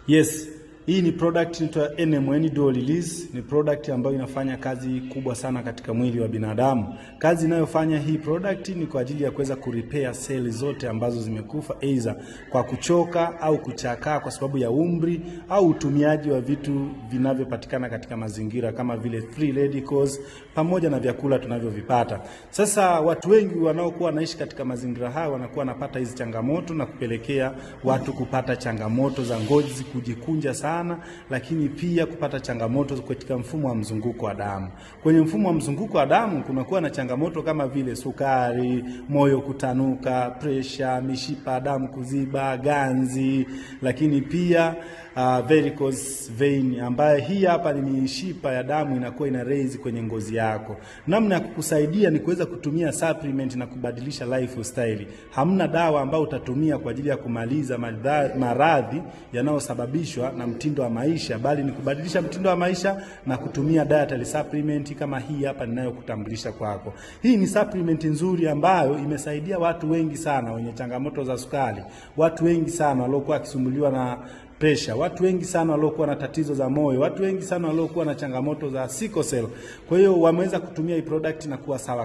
Yes, hii ni product inaitwa NMN Dual Release. Ni product ambayo inafanya kazi kubwa sana katika mwili wa binadamu. Kazi inayofanya hii product ni kwa ajili ya kuweza kurepair seli zote ambazo zimekufa, either kwa kuchoka au kuchakaa kwa sababu ya umri au utumiaji wa vitu vinavyopatikana katika mazingira kama vile free radicals pamoja na vyakula tunavyovipata. Sasa watu wengi wanaokuwa wanaishi katika mazingira haya wanakuwa wanapata hizi changamoto na kupelekea watu kupata changamoto za ngozi kujikunja sana, lakini pia kupata changamoto katika mfumo wa mzunguko wa damu. Kwenye mfumo wa mzunguko wa damu kunakuwa na changamoto kama vile sukari, moyo kutanuka, pressure, mishipa damu kuziba, ganzi, lakini pia varicose vein, ambayo hii hapa ni mishipa ya damu inakuwa ina raise kwenye ngozi yako. Namna ya kukusaidia ni kuweza kutumia supplement na kubadilisha lifestyle. Hamna dawa ambayo utatumia kwa ajili ya kumaliza maradhi yanayosababishwa na mtindo wa maisha, bali ni kubadilisha mtindo wa maisha na kutumia dietary supplement kama hii hapa ninayokutambulisha kwako. Hii ni supplement nzuri ambayo imesaidia watu wengi sana wenye changamoto za sukari, watu wengi sana waliokuwa wakisumbuliwa na pressure, watu wengi sana waliokuwa na tatizo za moyo, watu wengi sana waliokuwa na changamoto za sickle cell. Kwa hiyo wameweza kutumia hii product na kuwa sawa.